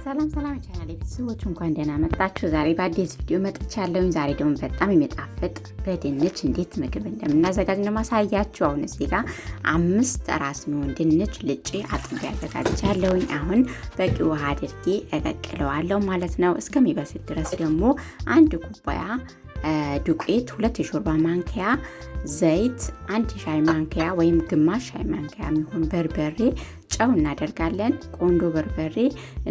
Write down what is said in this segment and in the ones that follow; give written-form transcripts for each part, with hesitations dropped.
ሰላም የቻናሌ ቤተሰቦች እንኳን ደህና መጣችሁ። ዛሬ በአዲስ ቪዲዮ መጥቻለሁ። ዛሬ ደግሞ በጣም የሚጣፍጥ በድንች እንዴት ምግብ እንደምናዘጋጅ ነው ማሳያችሁ። አሁን እዚህ ጋር 5 ራስ የሚሆን ድንች ልጬ አጥቤ አዘጋጅቻለሁ። አሁን በቂ ውሃ አድርጌ እቀቅለዋለሁ ማለት ነው። እስከሚበስል ድረስ ደግሞ 1 ኩባያ ዱቄት፣ 2 የሾርባ ማንኪያ ዘይት፣ 1 ሻይ ማንኪያ ወይም ግማሽ ሻይ ማንኪያ የሚሆን በርበሬ፣ ጨው እናደርጋለን። ቆንዶ በርበሬ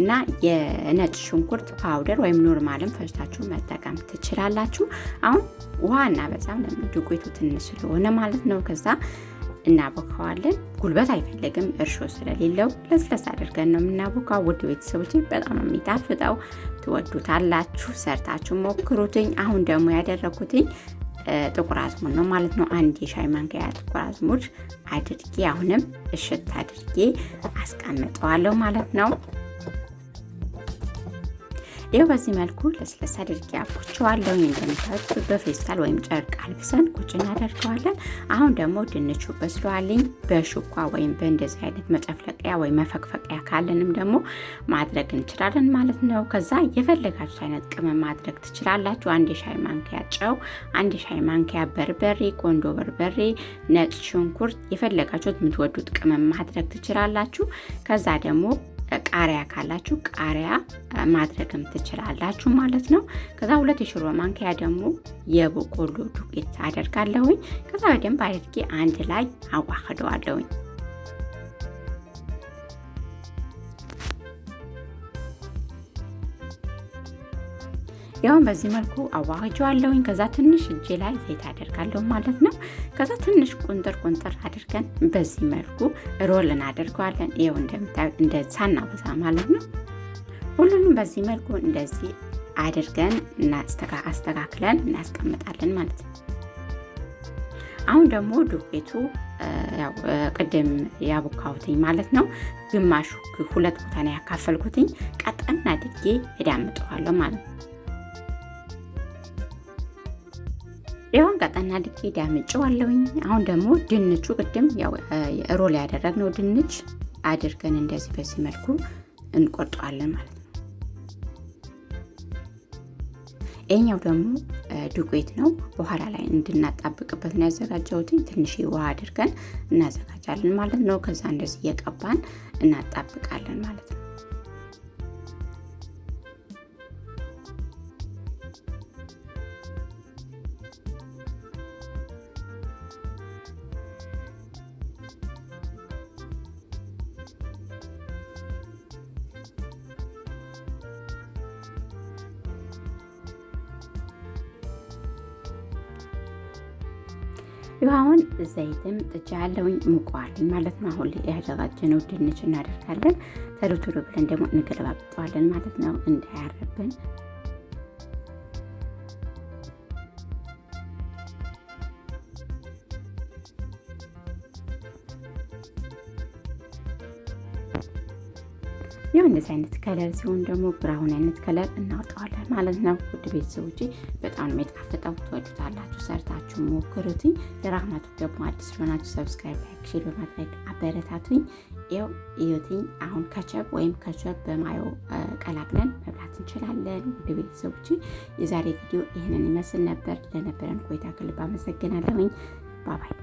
እና የነጭ ሽንኩርት ፓውደር ወይም ኖርማልም ፈጭታችሁ መጠቀም ትችላላችሁ። አሁን ውሃ እናበዛም ለምን ዱቄቱ ትንሽ ስለሆነ ማለት ነው። ከዛ እናቦካዋለን። ጉልበት አይፈልግም እርሾ ስለሌለው ለስለስ አድርገን ነው የምናቦካው። ውድ ቤተሰቦች በጣም የሚጣፍጠው ትወዱታላችሁ። ሰርታችሁ ሞክሩትኝ። አሁን ደግሞ ያደረኩትኝ ጥቁር አዝሙድ ነው ማለት ነው። 1 የሻይ ማንኪያ ጥቁር አዝሙድ አድርጌ አሁንም እሽት አድርጌ አስቀምጠዋለሁ ማለት ነው። ይኸው በዚህ መልኩ ለስለስ አድርጌ አቦካዋለሁ። እንደምታዩት በፌስታል ወይም ጨርቅ አልብሰን ቁጭ እናደርገዋለን። አሁን ደግሞ ድንቹ በስሏልኝ በሹኳ ወይም በእንደዚህ አይነት መጨፍለቂያ ወይም መፈቅፈቂያ ካለንም ደግሞ ማድረግ እንችላለን ማለት ነው። ከዛ የፈለጋችሁት አይነት ቅመም ማድረግ ትችላላችሁ። 1 የሻይ ማንኪያ ጨው፣ 1 የሻይ ማንኪያ በርበሬ፣ ቆንዶ በርበሬ፣ ነጭ ሽንኩርት፣ የፈለጋችሁት የምትወዱት ቅመም ማድረግ ትችላላችሁ። ከዛ ደግሞ ቃሪያ ካላችሁ ቃሪያ ማድረግም ትችላላችሁ ማለት ነው። ከዛ 2 የሾርባ ማንኪያ ደግሞ የበቆሎ ዱቄት አደርጋለሁኝ። ከዛ በደንብ አድርጌ አንድ ላይ አዋህደዋለሁኝ። ያው በዚህ መልኩ አዋህጃለሁኝ። ከዛ ትንሽ እጄ ላይ ዘይት አደርጋለሁ ማለት ነው። ከዛ ትንሽ ቁንጥር አድርገን በዚህ መልኩ ሮል እናደርገዋለን። ይኸው እንደምታዩት እንደዛ እናበዛ ማለት ነው። ሁሉንም በዚህ መልኩ እንደዚህ አድርገን አስተካክለን እናስቀምጣለን ማለት ነው። አሁን ደግሞ ዱቄቱ ያው ቅድም ያቦካሁትኝ ማለት ነው። ግማሹ 2 ቦታ ነው ያካፈልኩትኝ። ቀጠን አድርጌ እዳምጠዋለሁ ማለት ነው። ይሁን ቀጠና አድርጌ ዳምጬዋለሁኝ። አሁን ደግሞ ድንቹ ቅድም ያው ሮል ያደረግነው ድንች አድርገን እንደዚህ በዚህ መልኩ እንቆርጠዋለን ማለት ነው። ይሄኛው ደግሞ ዱቄት ነው። በኋላ ላይ እንድናጣብቅበት ነው ያዘጋጀሁት። ትንሽ ውሃ አድርገን እናዘጋጃለን ማለት ነው። ከዛ እንደዚህ እየቀባን እናጣብቃለን ማለት ነው። አሁን ዘይትም ጥጃለሁኝ ሙቋልኝ ማለት ነው። አሁን ያዘጋጀነው ድንች እናደርጋለን። ተሩቱሩ ብለን ደግሞ እንገለባብጠዋለን ማለት ነው እንዳያረብን። ያው እንደዚህ አይነት ከለር ሲሆን ደግሞ ብራውን አይነት ከለር እናወጣዋለን ማለት ነው። ውድ ቤተሰቦቼ በጣም የሚጣፍጠው ትወዱታላችሁ። ሰርታችሁ ሞክሩትኝ። ለራህመቱ ደግሞ አዲስ ሆናችሁ ሰብስክራይብ፣ ላይክ፣ ሼር በማድረግ አበረታቱኝ። ያው እዩትኝ። አሁን ከቸብ ወይም ከቸብ በማዮ ቀላቅለን መብላት እንችላለን። ውድ ቤተሰቦቼ የዛሬ ቪዲዮ ይህንን ይመስል ነበር። ለነበረን ቆይታ ከልብ አመሰግናለሁኝ። ባባይ